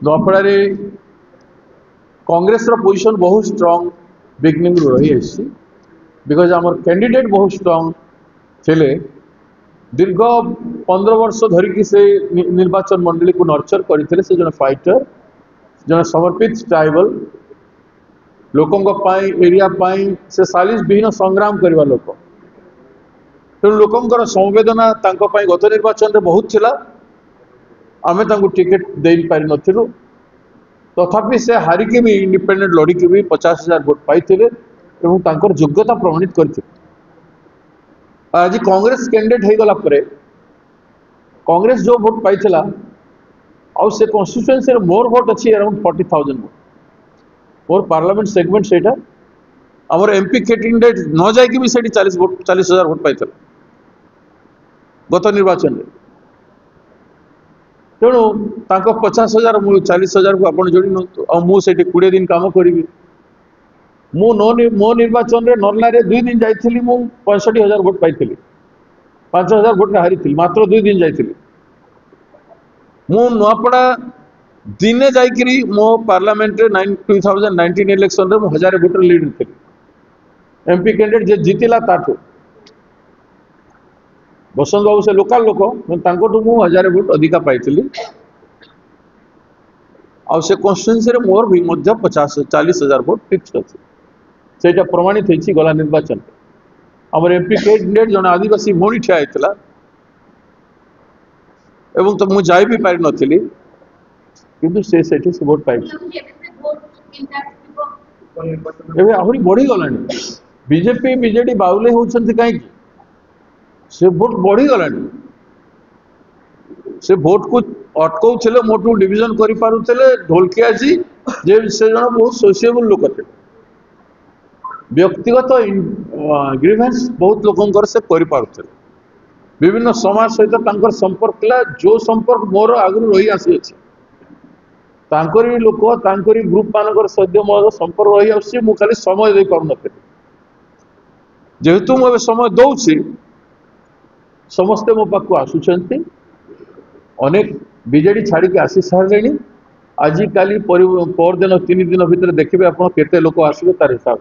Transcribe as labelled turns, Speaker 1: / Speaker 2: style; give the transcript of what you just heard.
Speaker 1: नपड़ा Congress position बहुत strong beginning रही है बिकज आमर कैंडिडेट बहुत स्ट्रांग थे दीर्घ 15 वर्ष धरिकी से निर्वाचन मंडली को नर्चर करते से जन फाइटर जन समर्पित ट्राइबल लोकों एरिया से 40 विहीन संग्राम करवा लोक तेणु लोकंर संवेदना गत निर्वाचन में बहुत थिला आमे टिकेट दे पारि नथिलु तथापि से हारिकी भी इंडिपेंडेंट लड़िकी भी 50,000 भोट पाई योग्यता प्रमाणित करते आज कांग्रेस कैंडिडेट हो गला परे कांग्रेस जो भोट पाई आउ से कन्स्टिट्यूएंसी मोर भोट अच्छी अराउंड 40,000 भोट मोर पार्लियामेंट सेगमेंट से आमर एमपी कैंडिडेट न जाकि भी 40,000 भोट पाई गत निर्वाचन में तेणु 50,000 40,000 को आप जोड़ी नु मुझे 20 दिन काम करी मो निर्वाचन में नर्ला 2 दिन जाइली 65,000 भोट पाई 5,000 भोट हारी मात्र 2 दिन जाइली मु नुआपड़ा दिने जाकरी मो पार्लियामेंट 2019 इलेक्शन रे 1000 भोट लीड थी एमपी कैंडिडेट जे जीतिला ताठू बसंत बाबू से लोकल लोक मु 1000 भोट अधिका पाई से कन्स्टिट्यूएंसी मोर भी 40,000 भोट फिक्स अच्छे से प्रमाणित होती गला निर्वाचन आम एमपी कैंडिडेट जन आदिवासी भौणी ठिया होता एवं तो मुझे जाई भी पारि नथिली किंतु से भोट पाई आहरी बढ़ी गलानी बीजेपी बीजेडी बाउले होउछंती कहीं से भोट बढ़ी गलानी से भोट को अटकाउले मोटू डिविजन कर पारुले ढोलकिया जी जे से जन बहुत सोशिएबल लोक थे व्यक्तिगत ग्रीवेंस बहुत लोकंकर से कर पारुले विभिन्न समाज सहित संपर्क जो संपर्क मोर आगु रही आसी अच्छे तांकरी लोक तांकरी ग्रुप मानकर सद्य मोर संपर्क रही आसी मु खाली समय दे पारु नथि जेहेतु मु समय दउछि समस्ते मो पाखु आसुचंती अनेक बीजेडी छाड़ी के आसी सारे आज काली पर दिन 3 दिन भितर देखिए आप केते लोक आसबे तार हिसाब